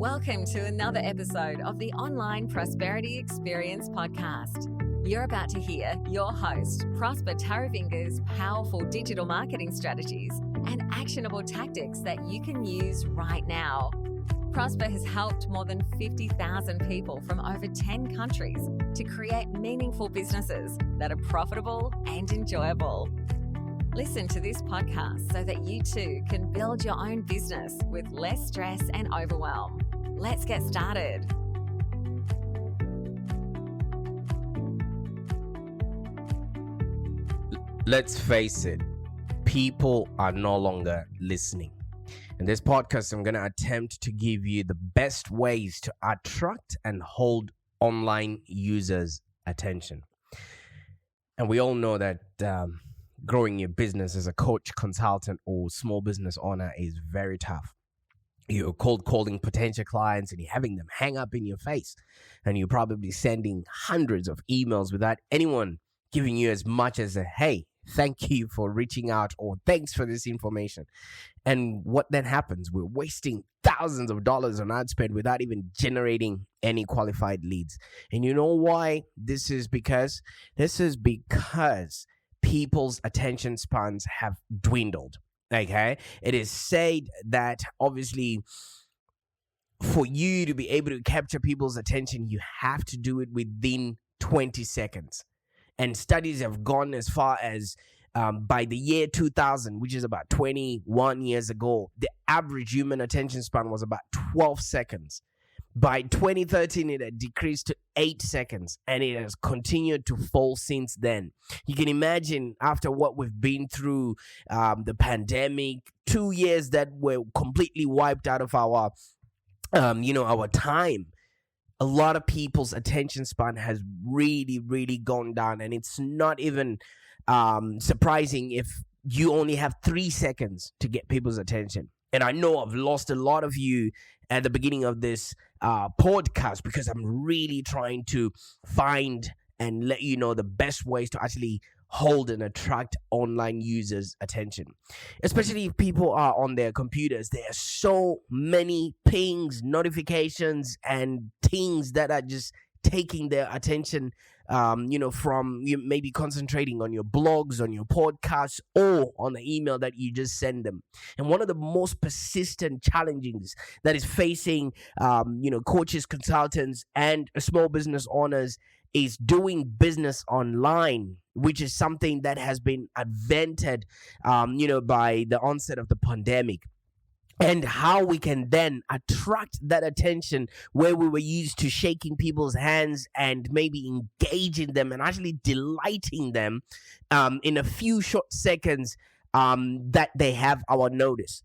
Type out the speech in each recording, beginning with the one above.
Welcome to another episode of the Online Prosperity Experience podcast. You're about to hear your host, Prosper Taravinga's powerful digital marketing strategies and actionable tactics that you can use right now. Prosper has helped more than 50,000 people from over 10 countries to create meaningful businesses that are profitable and enjoyable. Listen to this podcast so that you too can build your own business with less stress and overwhelm. Let's get started. Let's face it, people are no longer listening. In this podcast, I'm going to attempt to give you the best ways to attract and hold online users' attention. And we all know that growing your business as a coach, consultant, or small business owner is very tough. You're cold calling potential clients and you're having them hang up in your face. And you're probably sending hundreds of emails without anyone giving you as much as a, hey, thank you for reaching out, or thanks for this information. And what then happens? We're wasting thousands of dollars on ad spend without even generating any qualified leads. And you know why? This is because people's attention spans have dwindled. Okay, it is said that obviously for you to be able to capture people's attention, you have to do it within 20 seconds. And studies have gone as far as by the year 2000, which is about 21 years ago, the average human attention span was about 12 seconds. By 2013, it had decreased to 8 seconds, and it has continued to fall since then. You can imagine after what we've been through, the pandemic, 2 years that were completely wiped out of our time. A lot of people's attention span has really, really gone down, and it's not even surprising if you only have 3 seconds to get people's attention. And I know I've lost a lot of you at the beginning of this podcast because I'm really trying to find and let you know the best ways to actually hold and attract online users' attention. Especially if people are on their computers, there are so many pings, notifications, and things that are just taking their attention from you maybe concentrating on your blogs, on your podcasts, or on the email that you just send them. And one of the most persistent challenges that is facing coaches, consultants, and small business owners is doing business online, which is something that has been invented by the onset of the pandemic. And how we can then attract that attention where we were used to shaking people's hands and maybe engaging them and actually delighting them in a few short seconds that they have our notice.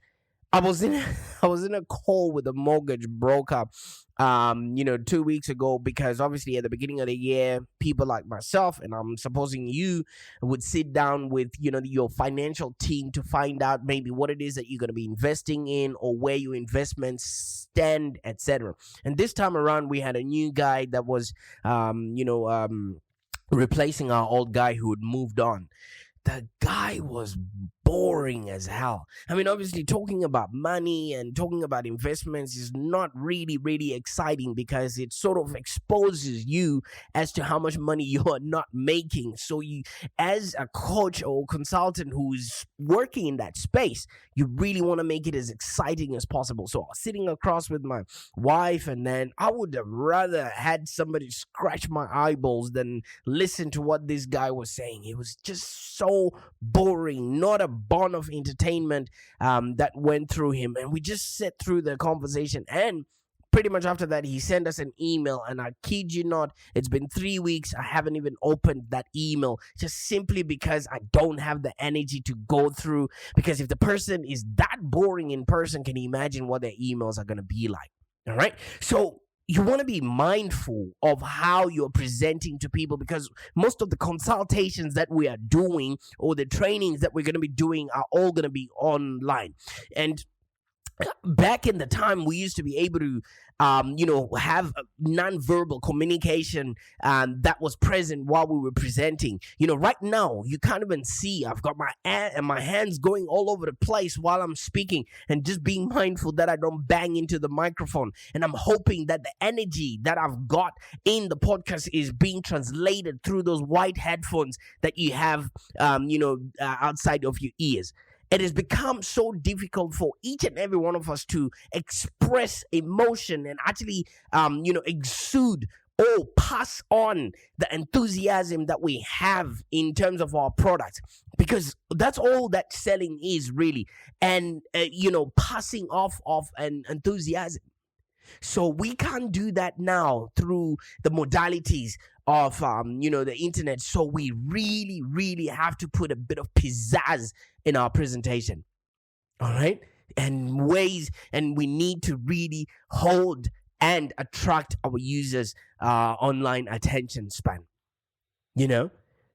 I was in a call with a mortgage broker 2 weeks ago, because obviously at the beginning of the year, people like myself, and I'm supposing you, would sit down with your financial team to find out maybe what it is that you're going to be investing in, or where your investments stand, etc. And this time around, we had a new guy that was replacing our old guy who had moved on. The guy was boring as hell. I mean, obviously, talking about money and talking about investments is not really, really exciting, because it sort of exposes you as to how much money you are not making. So you, as a coach or consultant who's working in that space, you really want to make it as exciting as possible. So I was sitting across with my wife, and then I would have rather had somebody scratch my eyeballs than listen to what this guy was saying. It was just so boring, not a bond of entertainment that went through him. And we just sat through the conversation, and pretty much after that, he sent us an email, and I kid you not, it's been 3 weeks. I haven't even opened that email, just simply because I don't have the energy to go through. Because if the person is that boring in person, can you imagine what their emails are going to be like? All right. So you want to be mindful of how you're presenting to people, because most of the consultations that we are doing, or the trainings that we're going to be doing, are all going to be online. And back in the time, we used to be able to have non-verbal communication that was present while we were presenting. Right now you can't even see. I've got my hands going all over the place while I'm speaking, and just being mindful that I don't bang into the microphone. And I'm hoping that the energy that I've got in the podcast is being translated through those white headphones that you have outside of your ears. It has become so difficult for each and every one of us to express emotion and actually, exude or pass on the enthusiasm that we have in terms of our product, because that's all that selling is really, and passing off of an enthusiasm. So we can't do that now through the modalities of the internet. So we really, really have to put a bit of pizzazz in our presentation. All right? And we need to really hold and attract our users' online attention span.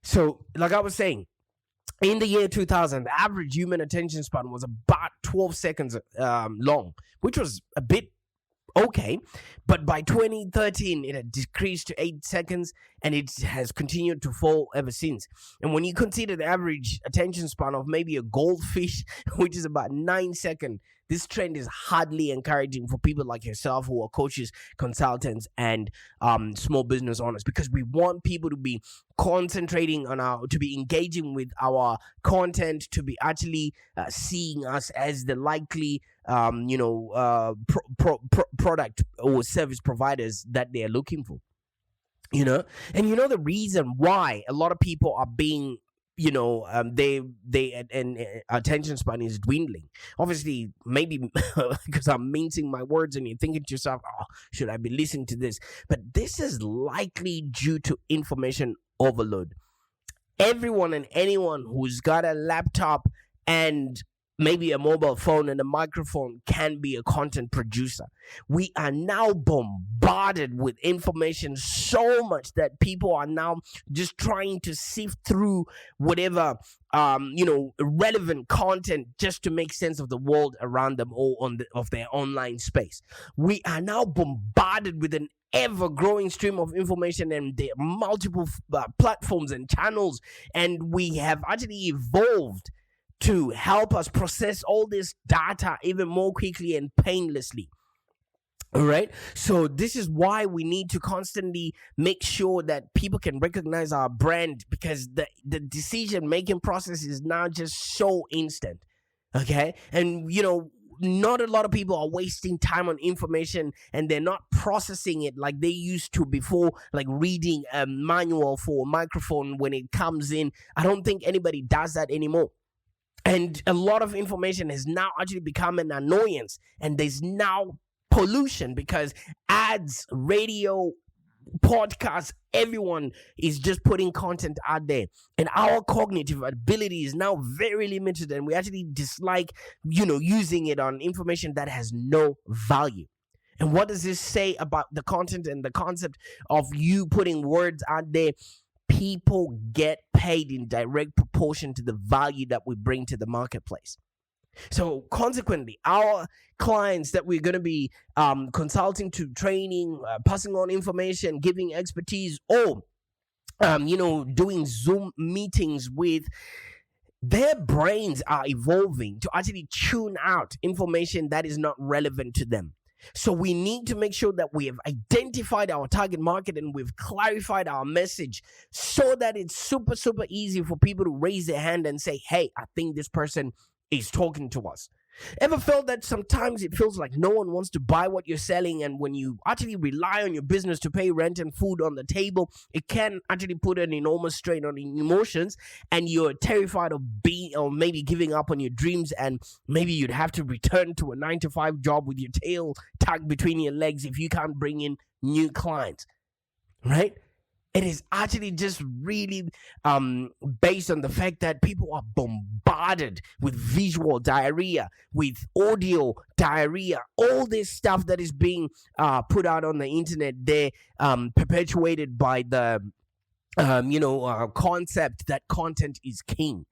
So like I was saying, in the year 2000, the average human attention span was about 12 seconds long, which was a bit okay. But by 2013, it had decreased to 8 seconds, and it has continued to fall ever since. And when you consider the average attention span of maybe a goldfish, which is about 9 seconds, this trend is hardly encouraging for people like yourself who are coaches, consultants, and small business owners, because we want people to be concentrating to be engaging with our content, to be actually seeing us as the likely product or service providers that they are looking for. And the reason why a lot of people are being attention span is dwindling. Obviously, maybe because I'm mincing my words and you're thinking to yourself, oh, should I be listening to this? But this is likely due to information overload. Everyone and anyone who's got a laptop and maybe a mobile phone and a microphone can be a content producer. We are now bombarded with information so much that people are now just trying to sift through whatever relevant content just to make sense of the world around them or of their online space. We are now bombarded with an ever-growing stream of information, and there are multiple platforms and channels, and we have actually evolved to help us process all this data even more quickly and painlessly. All right. So this is why we need to constantly make sure that people can recognize our brand, because the decision-making process is now just so instant. Okay. And, not a lot of people are wasting time on information, and they're not processing it like they used to before, like reading a manual for a microphone when it comes in. I don't think anybody does that anymore. And a lot of information has now actually become an annoyance, and there's now pollution because ads, radio, podcasts, everyone is just putting content out there, and our cognitive ability is now very limited, and we actually dislike using it on information that has no value. And what does this say about the content and the concept of you putting words out there? People get paid in direct proportion to the value that we bring to the marketplace. So consequently, our clients that we're going to be consulting to, training, passing on information, giving expertise, or doing Zoom meetings with, their brains are evolving to actually tune out information that is not relevant to them. So we need to make sure that we have identified our target market and we've clarified our message so that it's super, super easy for people to raise their hand and say, hey, I think this person is talking to us. Ever felt that sometimes it feels like no one wants to buy what you're selling, and when you actually rely on your business to pay rent and food on the table, it can actually put an enormous strain on emotions, and you're terrified of being or maybe giving up on your dreams, and maybe you'd have to return to a 9-to-5 job with your tail tucked between your legs if you can't bring in new clients, right? It is actually just really based on the fact that people are bombarded with visual diarrhea, with audio diarrhea, all this stuff that is being put out on the internet. They're perpetuated by the concept that content is king.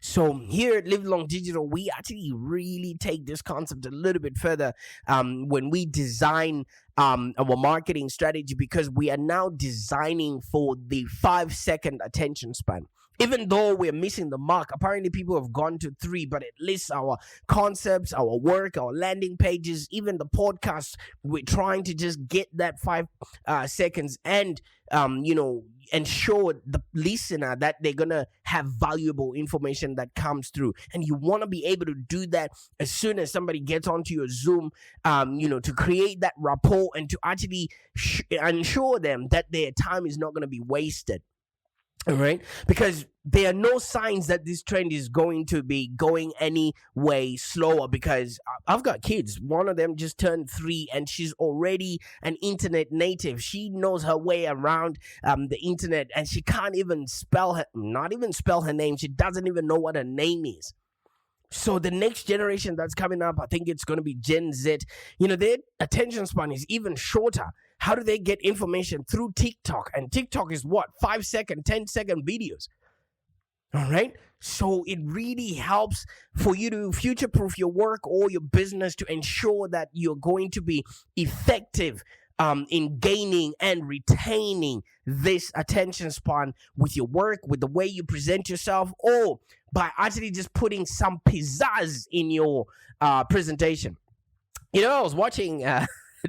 So here at Live Long Digital, we actually really take this concept a little bit further when we design our marketing strategy, because we are now designing for the 5-second attention span. Even though we're missing the mark, apparently people have gone to 3, but at least our concepts, our work, our landing pages, even the podcast, we're trying to just get that 5 seconds and, ensure the listener that they're going to have valuable information that comes through. And you want to be able to do that as soon as somebody gets onto your Zoom, to create that rapport and to actually ensure them that their time is not going to be wasted. All right, because there are no signs that this trend is going to be going any way slower, because I've got kids. One of them just turned 3 and she's already an internet native. She knows her way around the internet, and she can't even not even spell her name. She doesn't even know what her name is. So the next generation that's coming up, I think it's going to be Gen Z. Their attention span is even shorter. How do they get information? Through TikTok. And TikTok is what? 5-second, 10-second videos. All right? So it really helps for you to future-proof your work or your business to ensure that you're going to be effective in gaining and retaining this attention span with your work, with the way you present yourself, or by actually just putting some pizzazz in your presentation. I was watching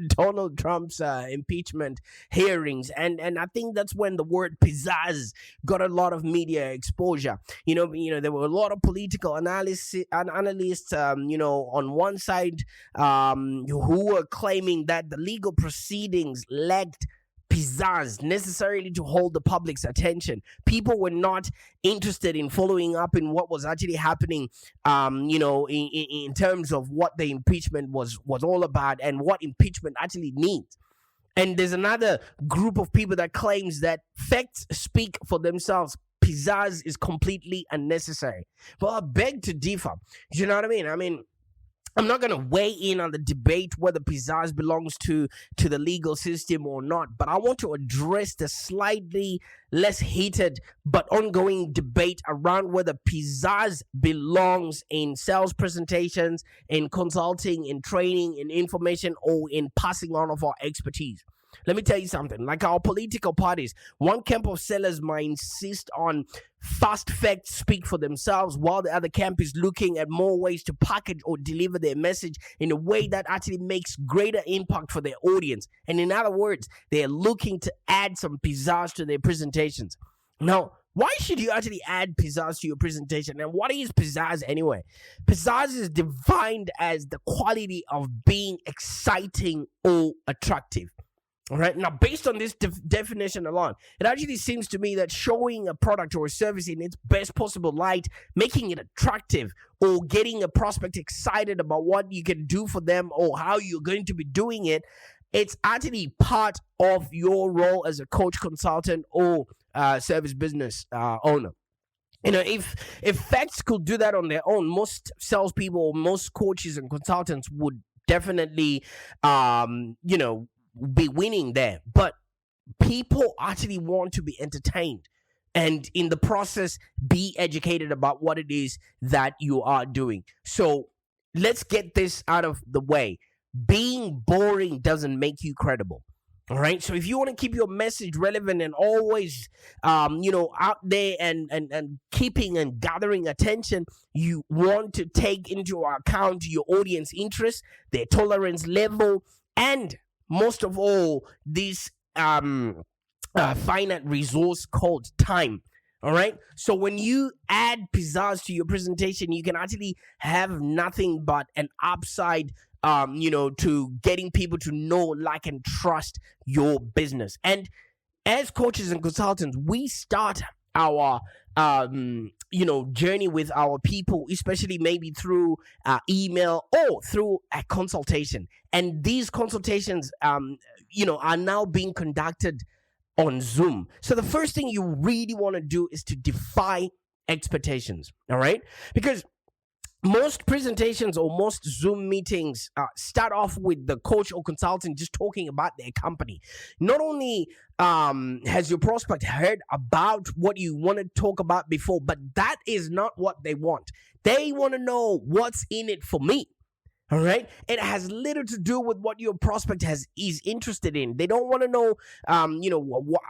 Donald Trump's impeachment hearings, and I think that's when the word pizzazz got a lot of media exposure. There were a lot of political analysts, on one side, who were claiming that the legal proceedings lacked pizzazz necessarily to hold the public's attention. People were not interested in following up in what was actually happening, in terms of what the impeachment was all about and what impeachment actually needs. And there's another group of people that claims that facts speak for themselves. Pizzazz is completely unnecessary. Well, I beg to differ. You know what I mean? I'm not going to weigh in on the debate whether pizzazz belongs to the legal system or not, but I want to address the slightly less heated but ongoing debate around whether pizzazz belongs in sales presentations, in consulting, in training, in information, or in passing on of our expertise. Let me tell you something. Like our political parties, one camp of sellers might insist on fast facts speak for themselves, while the other camp is looking at more ways to package or deliver their message in a way that actually makes greater impact for their audience. And in other words, they're looking to add some pizzazz to their presentations. Now, why should you actually add pizzazz to your presentation? And what is pizzazz anyway? Pizzazz is defined as the quality of being exciting or attractive. All right. Now, based on this definition alone, it actually seems to me that showing a product or a service in its best possible light, making it attractive, or getting a prospect excited about what you can do for them or how you're going to be doing it, it's actually part of your role as a coach, consultant, or service business owner. If facts could do that on their own, most salespeople, most coaches and consultants would definitely, be winning there. But people actually want to be entertained, and in the process be educated about what it is that you are doing. So let's get this out of the way. Being boring doesn't make you credible. All right. So if you want to keep your message relevant and always out there and keeping and gathering attention, you want to take into account your audience interest, their tolerance level, and most of all, this finite resource called time. All right. So when you add pizzazz to your presentation, you can actually have nothing but an upside, to getting people to know, like, and trust your business. And as coaches and consultants, we start our journey with our people, especially maybe through email or through a consultation. And these consultations, are now being conducted on Zoom. So the first thing you really want to do is to defy expectations. All right, because most presentations or most Zoom meetings start off with the coach or consultant just talking about their company. Not only has your prospect heard about what you want to talk about before, but that is not what they want. They want to know what's in it for me. All right. It has little to do with what your prospect is interested in. They don't want to know,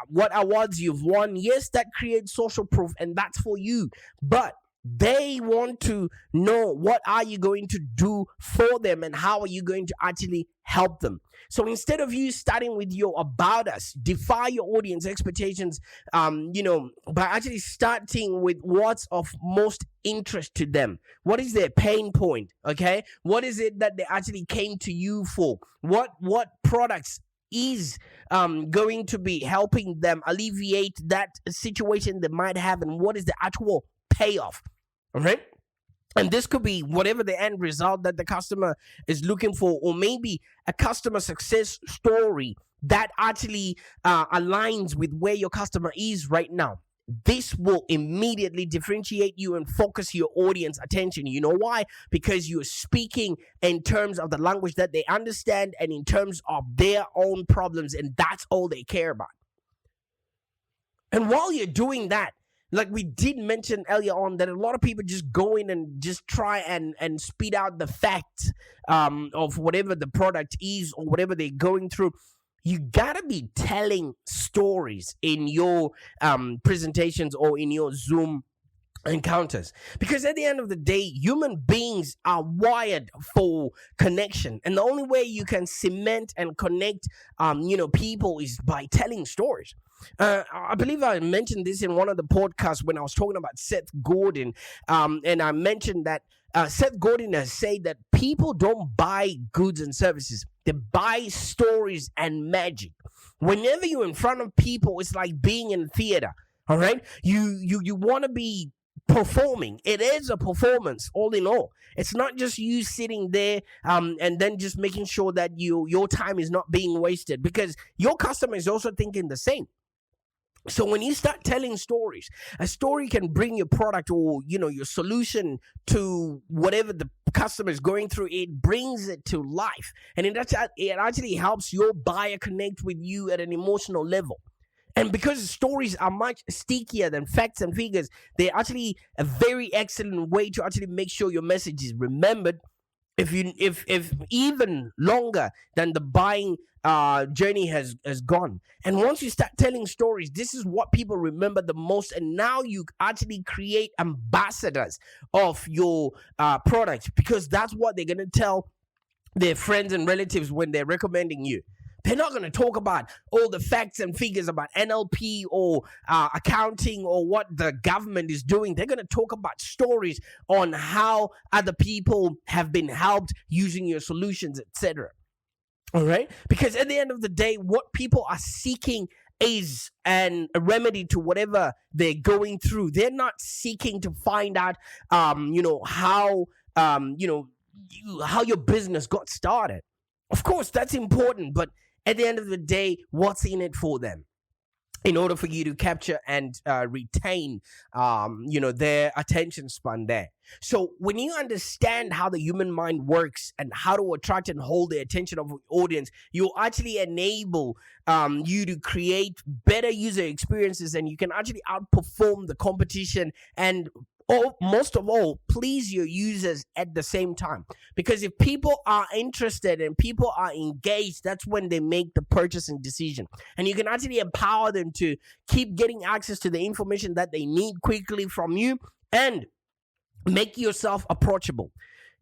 what awards you've won. Yes, that creates social proof, and that's for you. But they want to know what are you going to do for them and how are you going to actually help them. So instead of you starting with your about us, defy your audience expectations, by actually starting with what's of most interest to them. What is their pain point? Okay. What is it that they actually came to you for? What products is going to be helping them alleviate that situation they might have, and what is the actual payoff? All right. And this could be whatever the end result that the customer is looking for, or maybe a customer success story that actually aligns with where your customer is right now. This will immediately differentiate you and focus your audience attention. You know why? Because you're speaking in terms of the language that they understand and in terms of their own problems, and that's all they care about. And while you're doing that, like we did mention earlier on, that a lot of people just go in and just try and speed out the facts of whatever the product is or whatever they're going through. You gotta be telling stories in your presentations or in your Zoom encounters, because at the end of the day, human beings are wired for connection, and the only way you can cement and connect people is by telling stories. I believe I mentioned this in one of the podcasts when I was talking about Seth Godin, and I mentioned that Seth Godin has said that people don't buy goods and services, they buy stories and magic. Whenever you're in front of people, it's like being in theater. All right, you want to be performing. It is a performance, all in all. It's not just you sitting there and then just making sure that your time is not being wasted, because your customer is also thinking the same. So when you start telling stories, a story can bring your product or your solution to whatever the customer is going through. It brings it to life, and it actually helps your buyer connect with you at an emotional level. And because stories are much stickier than facts and figures, they're actually a very excellent way to actually make sure your message is remembered, if even longer than the buying journey has gone. And once you start telling stories, this is what people remember the most. And now you actually create ambassadors of your product, because that's what they're going to tell their friends and relatives when they're recommending you. They're not going to talk about all the facts and figures about NLP or accounting or what the government is doing. They're going to talk about stories on how other people have been helped using your solutions, etc. All right? Because at the end of the day, what people are seeking is a remedy to whatever they're going through. They're not seeking to find out, how your business got started. Of course, that's important, but at the end of the day, what's in it for them? In order for you to capture and retain, their attention span there. So when you understand how the human mind works and how to attract and hold the attention of the audience, you'll actually enable you to create better user experiences, and you can actually outperform the competition and most of all, please your users at the same time. Because if people are interested and people are engaged, that's when they make the purchasing decision. And you can actually empower them to keep getting access to the information that they need quickly from you, and make yourself approachable.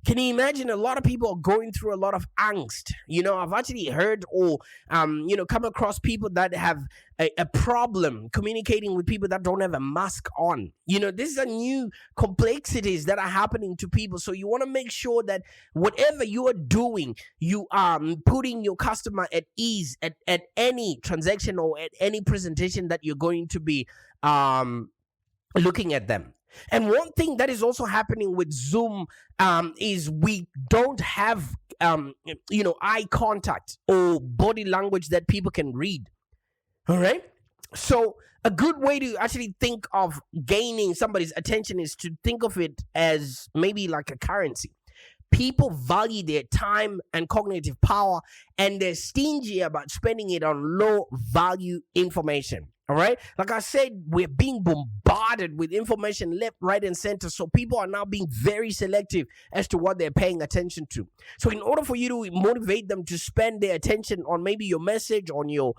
Can you imagine? A lot of people are going through a lot of angst. I've actually heard or, come across people that have a problem communicating with people that don't have a mask on. This is a new complexities that are happening to people. So you want to make sure that whatever you are doing, you are putting your customer at ease at any transaction or at any presentation that you're going to be looking at them. And one thing that is also happening with Zoom is we don't have, eye contact or body language that people can read. All right. So A good way to actually think of gaining somebody's attention is to think of it as maybe like a currency. People value their time and cognitive power, and they're stingy about spending it on low value information. All right. Like I said, we're being bombarded with information left, right, and center. So people are now being very selective as to what they're paying attention to. So in order for you to motivate them to spend their attention on maybe your message, on your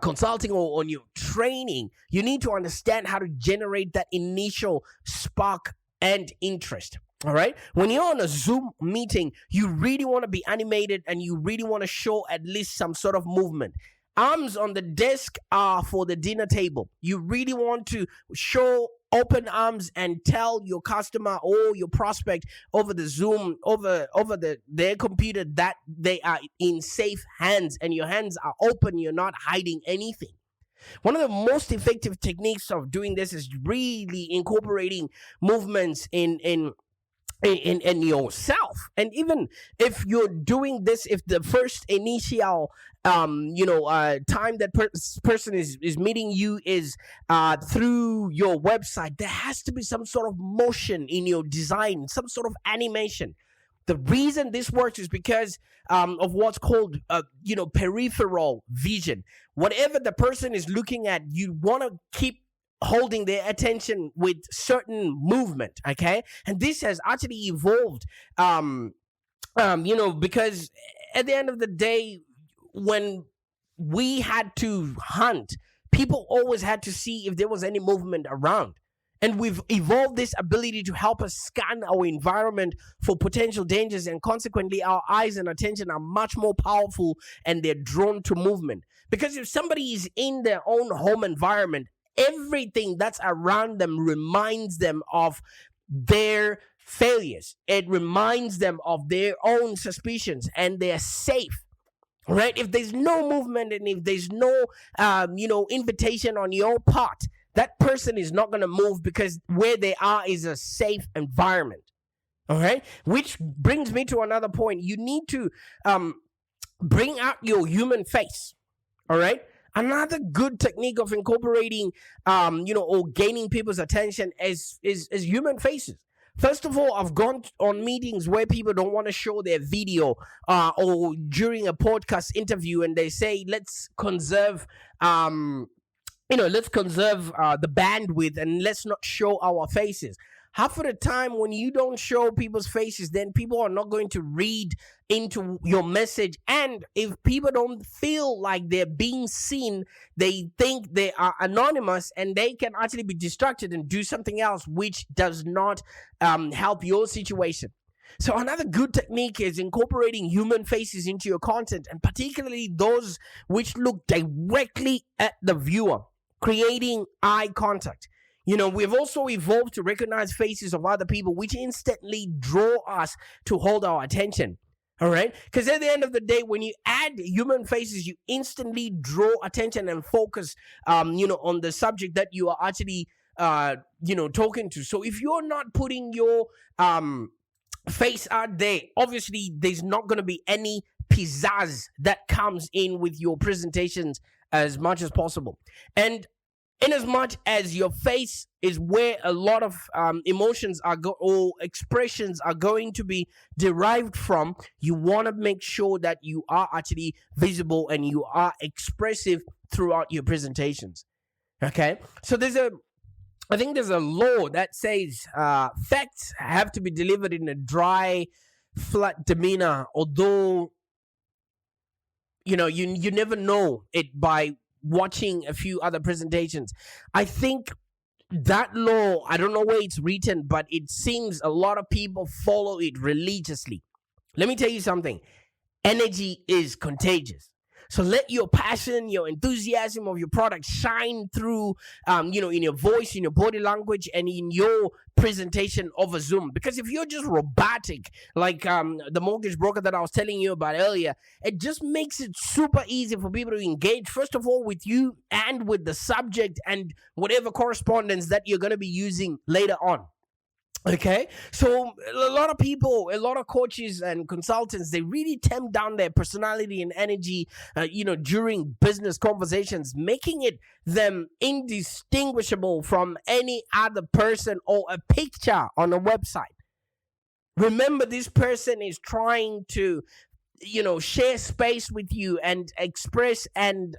consulting, or on your training, you need to understand how to generate that initial spark and interest. All right. When you're on a Zoom meeting, you really want to be animated and you really want to show at least some sort of movement. Arms on the desk are for the dinner table. You really want to show open arms and tell your customer or your prospect over the Zoom, over their computer, that they are in safe hands and your hands are open. You're not hiding anything. One of the most effective techniques of doing this is really incorporating movements in yourself. And even if you're doing this, if the first initial time that person is meeting you is through your website, there has to be some sort of motion in your design, some sort of animation. The reason this works is because of what's called peripheral vision. Whatever the person is looking at, you want to keep holding their attention with certain movement, okay? And this has actually evolved, because at the end of the day, when we had to hunt, people always had to see if there was any movement around. And we've evolved this ability to help us scan our environment for potential dangers, and consequently, our eyes and attention are much more powerful and they're drawn to movement. Because if somebody is in their own home environment, everything that's around them reminds them of their failures. It reminds them of their own suspicions, and they're safe. Right? If there's no movement and if there's no, invitation on your part, that person is not going to move, because where they are is a safe environment. All right? Which brings me to another point. You need to bring out your human face. All right? Another good technique of incorporating, or gaining people's attention is human faces. First of all, I've gone on meetings where people don't want to show their video or during a podcast interview, and they say, let's conserve, the bandwidth, and let's not show our faces. Half of the time, when you don't show people's faces, then people are not going to read into your message. And if people don't feel like they're being seen, they think they are anonymous, and they can actually be distracted and do something else, which does not help your situation. So another good technique is incorporating human faces into your content, and particularly those which look directly at the viewer, creating eye contact. We've also evolved to recognize faces of other people, which instantly draw us to hold our attention. All right? Because at the end of the day, when you add human faces, you instantly draw attention and focus, on the subject that you are actually, talking to. So if you're not putting your face out there, obviously there's not going to be any pizzazz that comes in with your presentations as much as possible. And in as much as your face is where a lot of emotions or expressions are going to be derived from, you want to make sure that you are actually visible and you are expressive throughout your presentations. Okay? So I think there's a law that says facts have to be delivered in a dry, flat demeanor, although, you never know it by watching a few other presentations. I think that law, I don't know where it's written, but it seems a lot of people follow it religiously. Let me tell you something. Energy is contagious. So let your passion, your enthusiasm of your product shine through, in your voice, in your body language, and in your presentation over Zoom. Because if you're just robotic, like the mortgage broker that I was telling you about earlier, it just makes it super easy for people to engage, first of all, with you and with the subject and whatever correspondence that you're going to be using later on. Okay, so a lot of people, a lot of coaches and consultants, they really tamp down their personality and energy, during business conversations, making it them indistinguishable from any other person or a picture on a website. Remember, this person is trying to, share space with you and express and,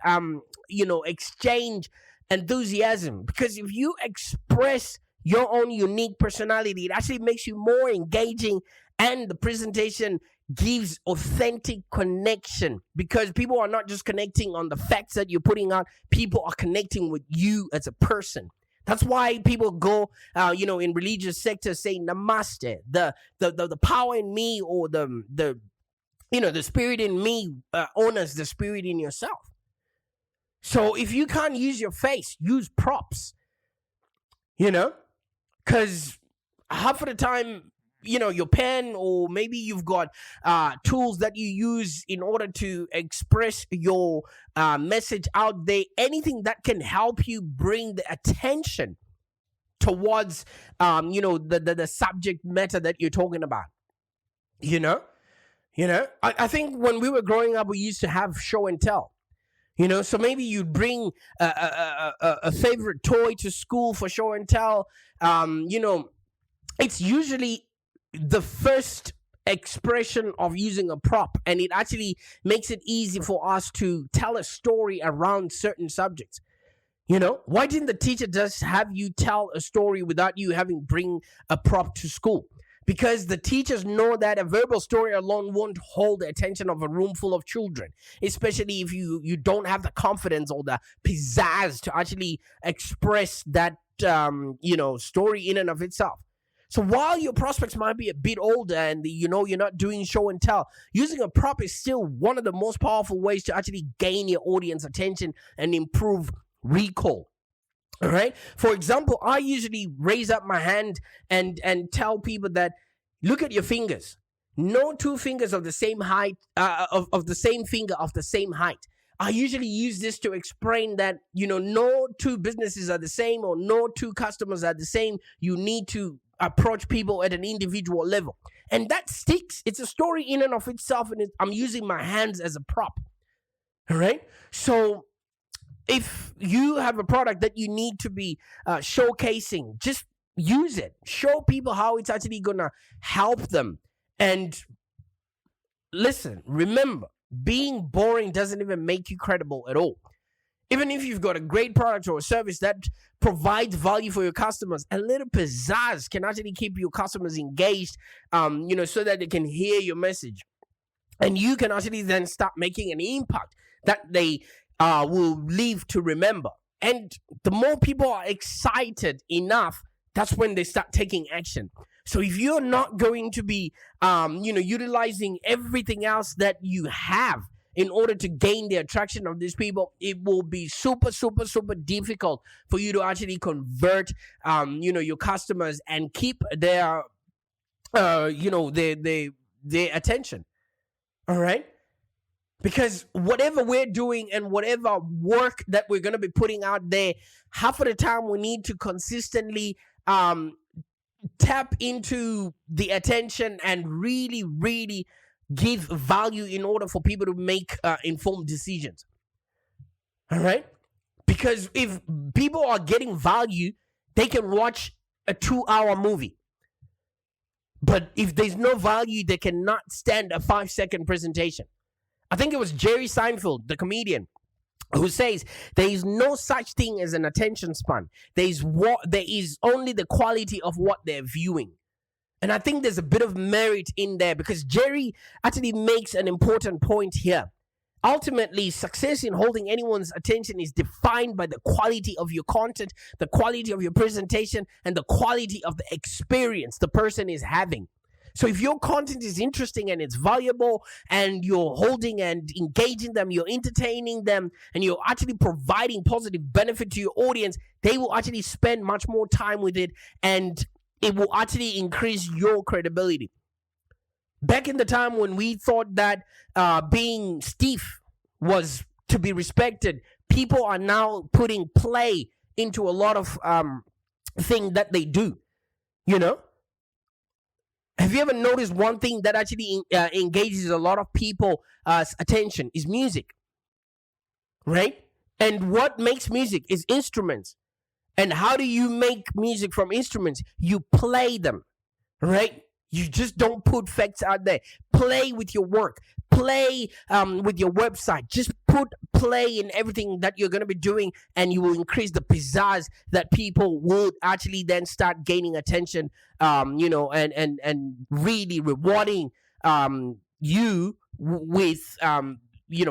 exchange enthusiasm. Because if you express your own unique personality, it actually makes you more engaging, and the presentation gives authentic connection, because people are not just connecting on the facts that you're putting out, people are connecting with you as a person. That's why people go, in religious sectors say namaste, the power in me, or the spirit in me honors the spirit in yourself. So if you can't use your face, use props, because half of the time, your pen, or maybe you've got tools that you use in order to express your message out there, anything that can help you bring the attention towards the subject matter that you're talking about. I think when we were growing up, we used to have show and tell. So maybe you'd bring a favorite toy to school for show and tell. It's usually the first expression of using a prop, and it actually makes it easy for us to tell a story around certain subjects. Why didn't the teacher just have you tell a story without you having bring a prop to school? Because the teachers know that a verbal story alone won't hold the attention of a room full of children, especially if you don't have the confidence or the pizzazz to actually express that story in and of itself. So while your prospects might be a bit older and you're not doing show and tell, using a prop is still one of the most powerful ways to actually gain your audience attention and improve recall. All right. For example, I usually raise up my hand and tell people that, look at your fingers. No two fingers of the same height, of the same finger of the same height. I usually use this to explain that, no two businesses are the same, or no two customers are the same. You need to approach people at an individual level. And that sticks. It's a story in and of itself, and I'm using my hands as a prop. All right. So if you have a product that you need to be showcasing, just use it. Show people how it's actually going to help them. And listen, remember, being boring doesn't even make you credible at all. Even if you've got a great product or a service that provides value for your customers, a little pizzazz can actually keep your customers engaged, so that they can hear your message. And you can actually then start making an impact that they will live to remember. And the more people are excited enough, that's when they start taking action. So if you're not going to be, utilizing everything else that you have in order to gain the attraction of these people, it will be super, super, super difficult for you to actually convert, your customers and keep their, their attention. All right. Because whatever we're doing and whatever work that we're going to be putting out there, half of the time we need to consistently tap into the attention and really, really give value in order for people to make informed decisions. All right? Because if people are getting value, they can watch a 2-hour movie. But if there's no value, they cannot stand a 5-second presentation. I think it was Jerry Seinfeld, the comedian, who says there is no such thing as an attention span. There is only the quality of what they're viewing. And I think there's a bit of merit in there, because Jerry actually makes an important point here. Ultimately, success in holding anyone's attention is defined by the quality of your content, the quality of your presentation, and the quality of the experience the person is having. So if your content is interesting and it's valuable, and you're holding and engaging them, you're entertaining them, and you're actually providing positive benefit to your audience, they will actually spend much more time with it, and it will actually increase your credibility. Back in the time when we thought that being stiff was to be respected, people are now putting play into a lot of thing that they do, Have you ever noticed one thing that actually engages a lot of people's attention is music, right? And what makes music is instruments. And how do you make music from instruments? You play them, right? You just don't put facts out there. Play with your work. Play with your website. Just put play in everything that you're going to be doing, and you will increase the pizzazz that people would actually then start gaining attention, and really rewarding you with,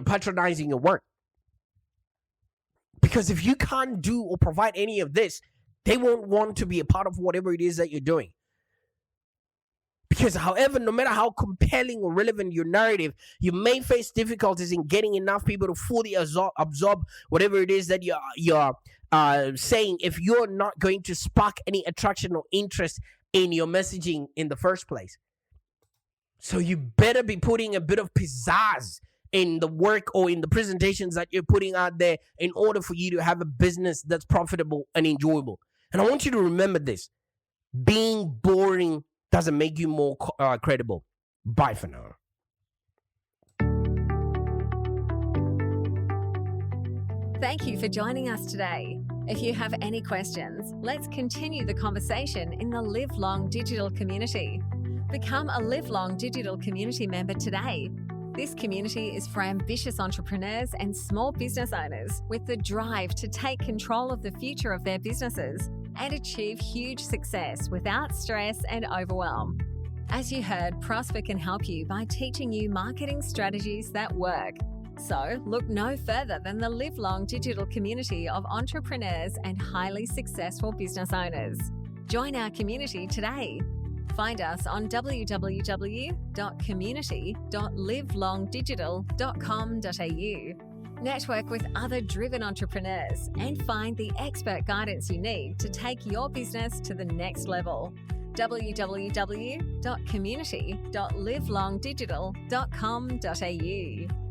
patronizing your work. Because if you can't do or provide any of this, they won't want to be a part of whatever it is that you're doing. Because however, no matter how compelling or relevant your narrative, you may face difficulties in getting enough people to fully absorb whatever it is that you're saying if you're not going to spark any attraction or interest in your messaging in the first place. So you better be putting a bit of pizzazz in the work or in the presentations that you're putting out there in order for you to have a business that's profitable and enjoyable. And I want you to remember this. Being boring doesn't make you more credible. Bye for now. Thank you for joining us today. If you have any questions, let's continue the conversation in the Live Long Digital community. Become a Live Long Digital community member today. This community is for ambitious entrepreneurs and small business owners with the drive to take control of the future of their businesses and achieve huge success without stress and overwhelm. As you heard, Prosper can help you by teaching you marketing strategies that work. So look no further than the Live Long Digital community of entrepreneurs and highly successful business owners. Join our community today. Find us on www.community.livelongdigital.com.au. Network with other driven entrepreneurs and find the expert guidance you need to take your business to the next level. www.community.livelongdigital.com.au